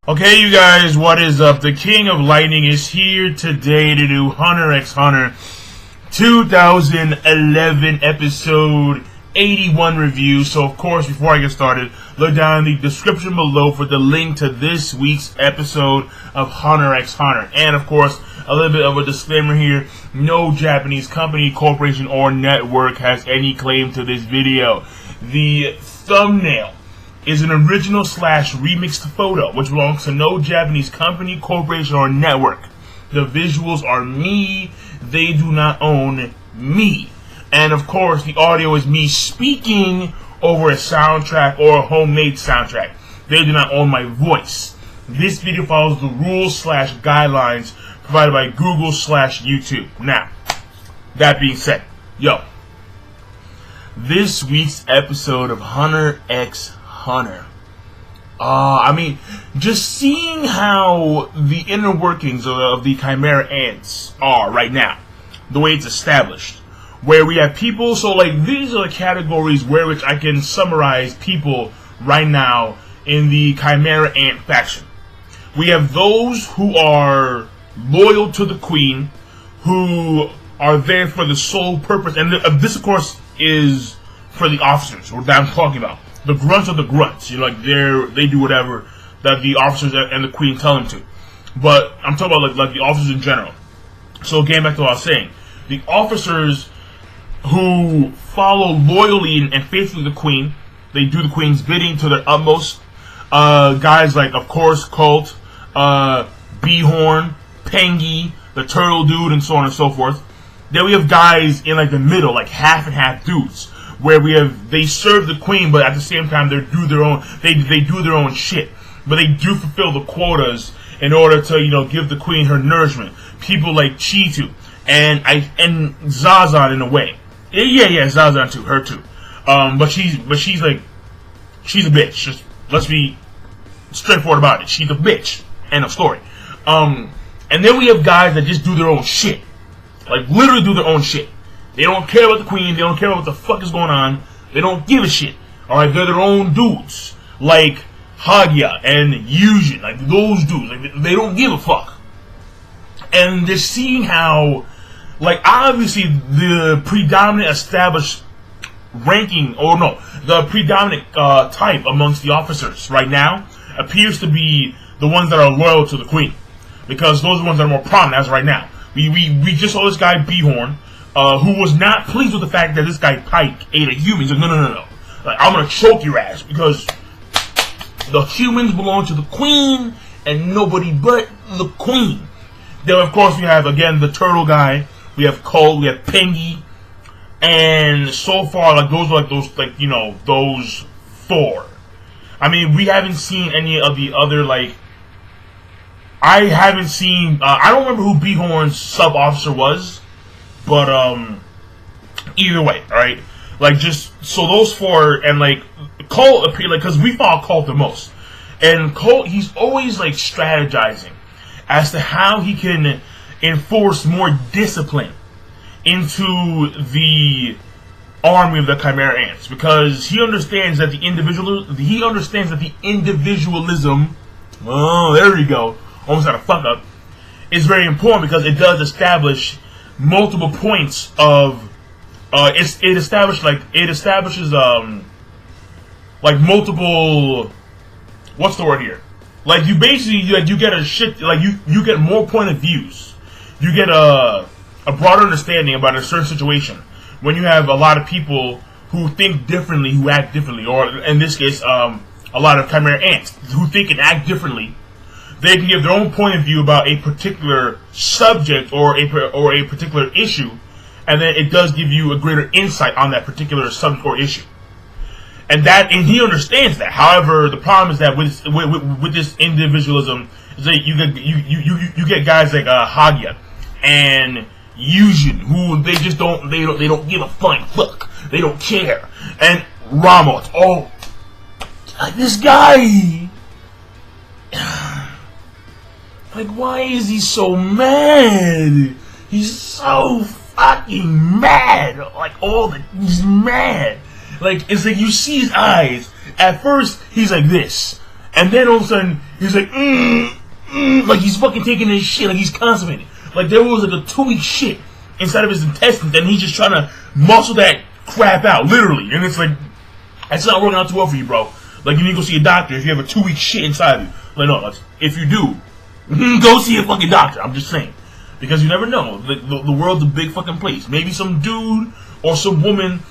Okay, you guys, what is up? The King of Lightning is here today to do Hunter x Hunter 2011 episode 81 review. So, of course, before I get started, look down in the description below for the link to this week's episode of Hunter x Hunter. And, of course, a little bit of a disclaimer here. No Japanese company, corporation, or network has any claim to this video. The thumbnail is an original / remixed photo, which belongs to no Japanese company, corporation, or network. The visuals are me. They do not own me. And of course, the audio is me speaking over a soundtrack or a homemade soundtrack. They do not own my voice. This video follows the rules / guidelines provided by Google / YouTube. Now, that being said, this week's episode of Hunter x Hunter. Just seeing how the inner workings of the Chimera Ants are right now, the way it's established, where we have people, so like these are the categories where which I can summarize people right now in the Chimera Ant faction. We have those who are loyal to the Queen, who are there for the sole purpose, and this of course is for the officers that I'm talking about. The grunts are the grunts. They do whatever that the officers and the Queen tell them to. But I'm talking about like the officers in general. So getting back to what I was saying, the officers who follow loyally and faithfully the Queen, they do the Queen's bidding to their utmost. Guys like, of course, Colt, Beehorn, Pengy, the Turtle Dude, and so on and so forth. Then we have guys in like the middle, like half and half dudes, where they serve the Queen, but at the same time they do their own shit. But they do fulfill the quotas in order to give the Queen her nourishment. People like Chitu and Zazan in a way. Yeah, Zazan too, her too. But she's a bitch. Just let's be straightforward about it. She's a bitch. End of story. And then we have guys that just do their own shit, like literally do their own shit. They don't care about the Queen. They don't care about what the fuck is going on. They don't give a shit. Alright, they're their own dudes. Like Hagya and Yujin. Like those dudes. Like they don't give a fuck. And they're seeing how, like, obviously the predominant established ranking, or no, the predominant type amongst the officers right now appears to be the ones that are loyal to the Queen. Because those are the ones that are more prominent as of right now. We just saw this guy Beehorn, who was not pleased with the fact that this guy Pike ate a human. He's like, no. Like, I'm gonna choke your ass because the humans belong to the Queen and nobody but the Queen. Then, of course, we have, again, the turtle guy. We have Cole, we have Pengy. And so far, those four. I mean, we haven't seen any of the other, I haven't seen, I don't remember who Beehorn's sub-officer was. But, either way, alright? So those four, and, Colt appear, because we follow Colt the most. And Colt, he's always, strategizing as to how he can enforce more discipline into the army of the Chimera Ants. Because he understands that the individualism, oh, there we go, almost had a fuck up, is very important because it does establish multiple points of it establishes multiple, what's the word here, you basically you get a shit, you get more point of views, you get a broader understanding about a certain situation when you have a lot of people who think differently, who act differently, or in this case a lot of Chimera Ants who think and act differently. They can give their own point of view about a particular subject or a particular issue, and then it does give you a greater insight on that particular subject or issue. And he understands that. However, the problem is that with this individualism, is that you get guys like Hagya and Yujin, who they don't give a flying fuck. They don't care. And Ramos, this guy. Why is he so mad? He's so fucking mad. He's mad. It's like you see his eyes. At first, he's like this. And then all of a sudden, He's like, like he's fucking taking his shit, like he's constipated. Like there was like a 2-week shit inside of his intestines, and he's just trying to muscle that crap out, literally. And it's like, it's not working out too well for you, bro. Like you need to go see a doctor if you have a 2-week shit inside of you. Like no, if you do, go see a fucking doctor. I'm just saying, because you never know. The world's a big fucking place. Maybe some dude or some woman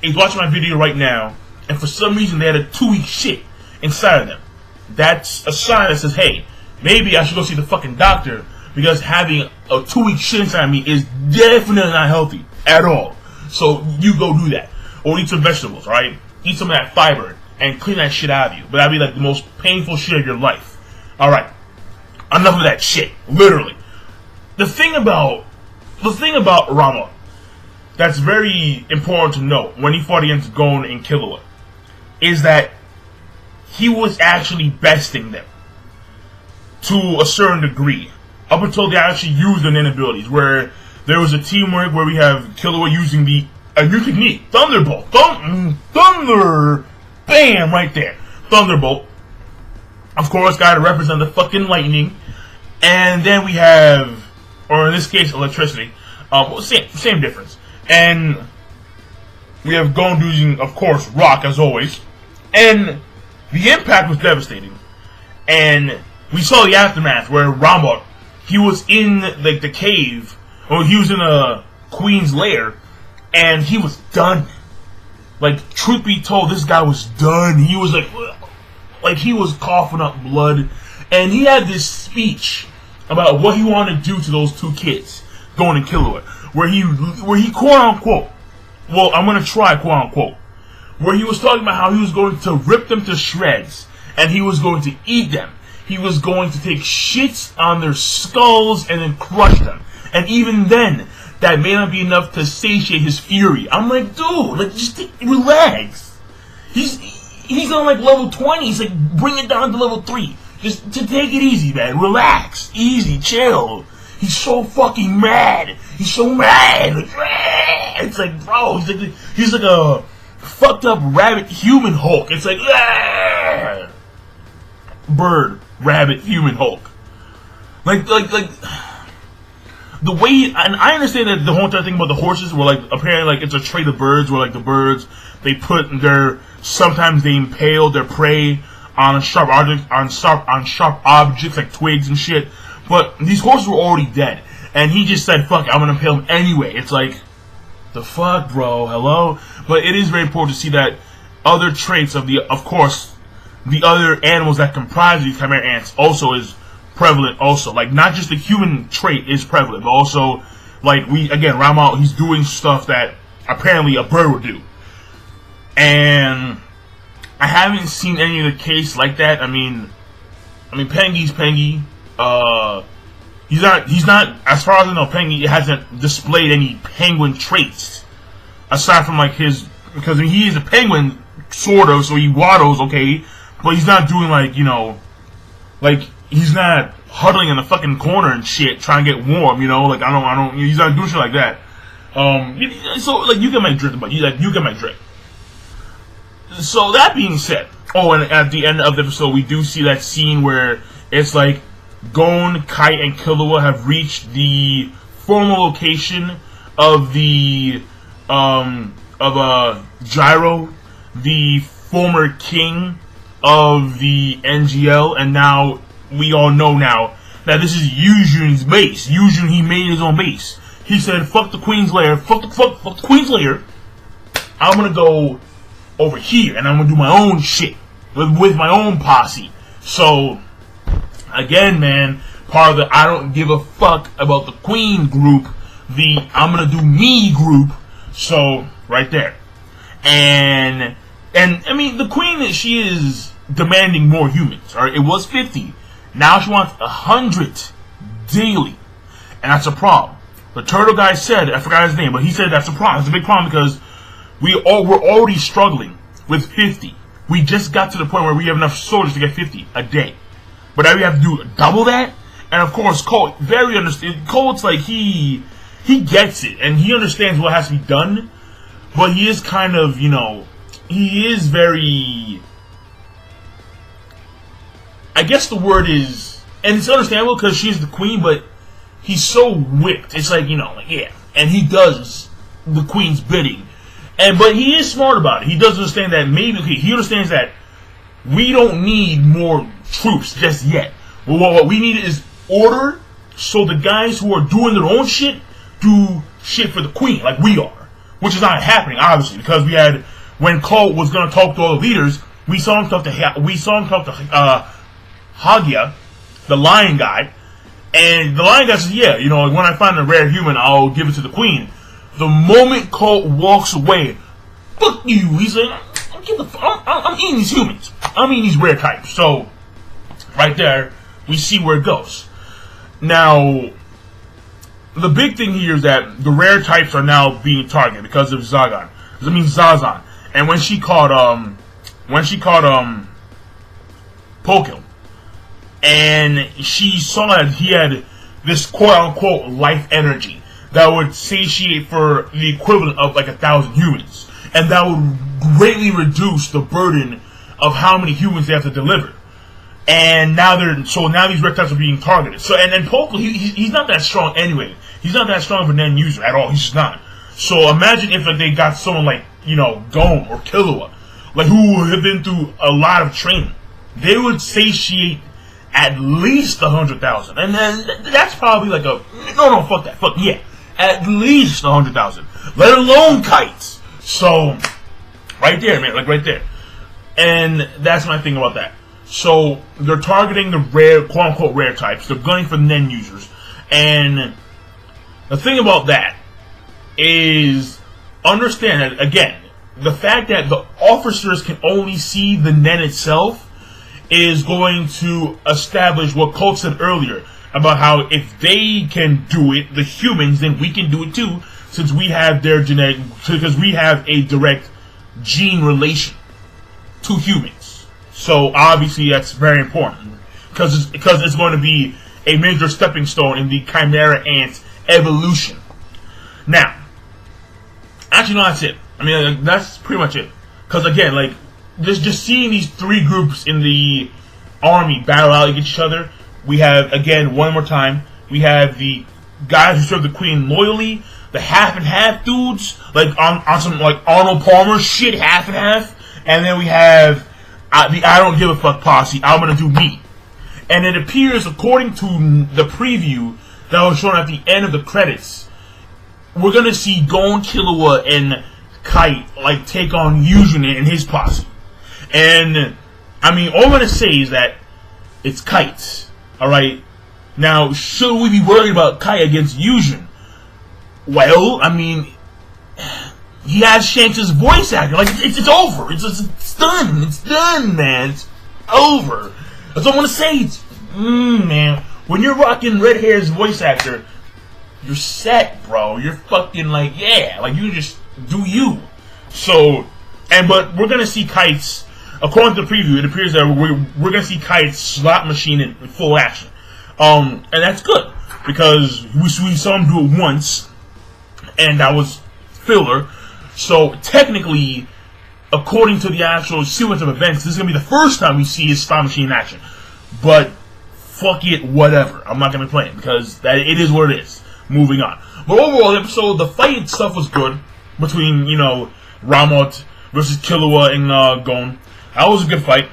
is watching my video right now, and for some reason they had a 2-week shit inside of them. That's a sign that says, hey, maybe I should go see the fucking doctor, because having a 2-week shit inside of me is definitely not healthy at all. So you go do that. Or eat some vegetables, alright? Eat some of that fiber and clean that shit out of you. But that'd be like the most painful shit of your life. Alright. Enough of that shit. Literally. The thing about Rama that's very important to note when he fought against Gon and Killua is that he was actually besting them to a certain degree. Up until they actually used their abilities, where there was a teamwork where we have Killua using a new technique, Thunderbolt, Thunder, bam, right there, Thunderbolt. Of course, got to represent the fucking lightning, and then we have, or in this case, electricity. Same difference. And we have Gon using, of course, rock as always, and the impact was devastating. And we saw the aftermath where Rama, he was in like the cave, or he was in a queen's lair, and he was done. Like, truth be told, this guy was done. He was like he was coughing up blood, and he had this speech about what he wanted to do to those 2 kids, Gon and Killua, where he quote unquote, well, I'm gonna try quote unquote, where he was talking about how he was going to rip them to shreds, and he was going to eat them. He was going to take shits on their skulls and then crush them. And even then, that may not be enough to satiate his fury. I'm like, dude, like, just relax. He's on like level 20. He's like, bring it down to level 3. Just to take it easy, man. Relax, easy, chill. He's so fucking mad. He's so mad. Like, it's like, bro, he's like a fucked up rabbit human Hulk. It's like, bird, rabbit, human Hulk. Like the way, and I understand that the whole entire thing about the horses were like, apparently like it's a trait of birds where like the birds, they put sometimes they impale their prey on sharp objects like twigs and shit. But these horses were already dead, and he just said, fuck it, I'm gonna impale them anyway. It's like, the fuck, bro, hello? But it is very important to see that other traits of course, the other animals that comprise these Chimera Ants also is prevalent also. Like, not just the human trait is prevalent, but also, like, Rama, he's doing stuff that apparently a bird would do. And I haven't seen any of the case like that. I mean, Pengy's Pengy. He's not, as far as I know, Pengy hasn't displayed any penguin traits. Aside from, like, because he is a penguin, sort of, so he waddles, okay, but he's not doing, like, you know, like, he's not huddling in the fucking corner and shit, trying to get warm, you know, like, he's not doing shit like that. So, like, you get my drift, but you get my drift. So, that being said, and at the end of the episode, we do see that scene where it's like, Gon, Kite, and Killua have reached the formal location of Gyro, the former king of the NGL, and now we all know now that this is Yujun's base. Yujun, he made his own base. He said, fuck the Queen's Lair, fuck the Queen's Lair. I'm gonna go over here, and I'm gonna do my own shit with my own posse. So, again, man, part of the I don't give a fuck about the Queen group, the I'm gonna do me group. So, right there. And I mean, the Queen, she is demanding more humans. Alright, it was 50. Now she wants 100 daily. And that's a problem. The turtle guy said, I forgot his name, but he said that's a problem. It's a big problem because we're already struggling with 50. We just got to the point where we have enough soldiers to get 50 a day. But now we have to do double that? And of course, Cole, Cole's like, he gets it, and he understands what has to be done, but he is kind of, you know, he is very, I guess the word is, and it's understandable because she's the queen, but he's so whipped. It's like, yeah. And he does the queen's bidding. But he is smart about it. He does understand that he understands that we don't need more troops just yet. What we need is order, so the guys who are doing their own shit do shit for the queen, like we are. Which is not happening, obviously, because when Colt was going to talk to all the leaders, we saw him talk to Hagia, the lion guy, and the lion guy says, yeah, when I find a rare human, I'll give it to the queen. The moment Colt walks away, fuck you, he's like, I'm eating these humans. I'm eating these rare types. So, right there, we see where it goes. Now, the big thing here is that the rare types are now being targeted because of Zazan. And when she caught Pokel, and she saw that he had this quote-unquote life energy that would satiate for the equivalent of like 1,000 humans. And that would greatly reduce the burden of how many humans they have to deliver. And now these red types are being targeted. So and Pokel, he's not that strong anyway. He's not that strong of an end user at all. He's just not. So imagine if they got someone like, Gome or Killua, like who have been through a lot of training. They would satiate at least 100,000. And then that's probably like at least 100,000. Let alone kites. So, right there, man, like right there. And that's my thing about that. So, they're targeting the rare, quote-unquote rare types. They're gunning for Nen users. And the thing about that is, understand that, again, the fact that the officers can only see the Nen itself is going to establish what Colt said earlier about how if they can do it, the humans, then we can do it too, since we have because we have a direct gene relation to humans. So obviously that's very important because it's going to be a major stepping stone in the Chimera Ants evolution. Now, actually, no, that's it. I mean, that's pretty much it. Because again, like, just seeing these three groups in the army battle out against each other, we have, again, one more time, we have the guys who serve the queen loyally, the half and half dudes, like on some like Arnold Palmer shit, half and half, and then we have the I don't give a fuck posse, I'm gonna do me. And it appears, according to the preview that was shown at the end of the credits, we're gonna see Gon, Killua, and Kite like take on Yujin and his posse. And I mean, all I'm gonna say is that it's Kite. Alright? Now, should we be worried about Kite against Yujin? Well, I mean, he has Shanks' voice actor. Like, it's over. It's done. It's done, man. It's over. That's all I want to say. Man. When you're rocking Red Hair's voice actor, you're set, bro. You're fucking like, yeah. Like, you just do you. So, but we're going to see Kite's, according to the preview, it appears that we're going to see Kite's slot machine in full action. And that's good. Because we saw him do it once, and that was filler. So technically, according to the actual sequence of events, this is going to be the first time we see his slot machine in action. But fuck it, whatever. I'm not going to play it because it is what it is. Moving on. But overall, the episode, the fight stuff was good between, Ramot versus Killua and Gon. That was a good fight.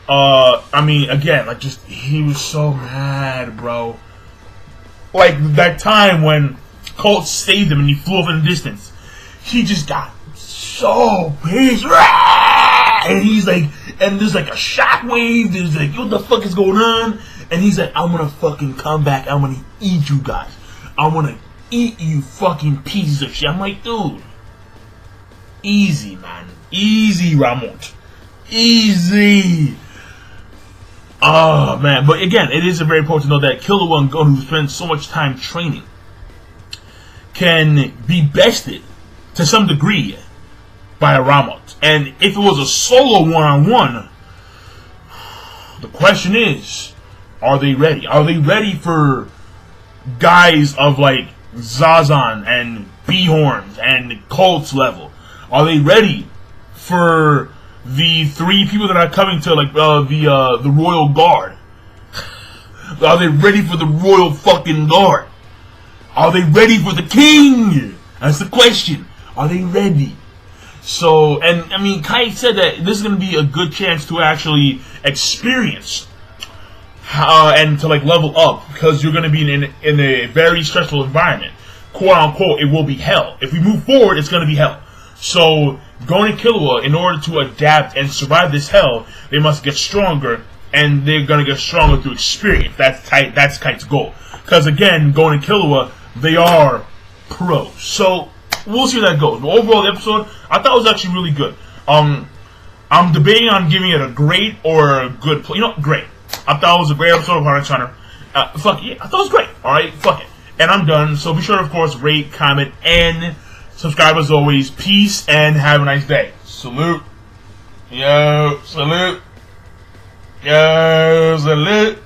I mean, again, like, just, he was so mad, bro. Like, that time when Colt saved him and he flew off in the distance. He just got so pissed. And he's like, and there's like a shockwave. There's like, what the fuck is going on? And he's like, I'm gonna fucking come back. I'm gonna eat you guys. I'm gonna eat you fucking pieces of shit. I'm like, dude. Easy, man. Easy, Ramot. Easy. Oh, man. But again, it is very important to know that Killua and Gon, who spend so much time training, can be bested to some degree by a Ramot. And if it was a solo one-on-one, the question is, are they ready? Are they ready for guys of like Zazan and Bhorns and Colt's level? Are they ready for the three people that are coming to like the Royal Guard? Are they ready for the royal fucking guard? Are they ready for the king? That's the question. Are they ready? So, and I mean, Kai said that this is going to be a good chance to actually experience and to like level up, because you're going to be in a very stressful environment. Quote unquote, it will be hell. If we move forward, it's going to be hell. So, going to Killua, in order to adapt and survive this hell, they must get stronger, and they're going to get stronger through experience. That's Kite's goal. Because again, going to Killua, they are pros. So, we'll see how that goes. But overall, the episode, I thought it was actually really good. I'm debating on giving it a great or a good play. You know, great. I thought it was a great episode of Hunter x Hunter. Fuck yeah, I thought it was great. Alright, fuck it. And I'm done. So be sure to, of course, rate, comment, and subscribe as always. Peace, and have a nice day. Salute. Yo, salute. Yo, salute.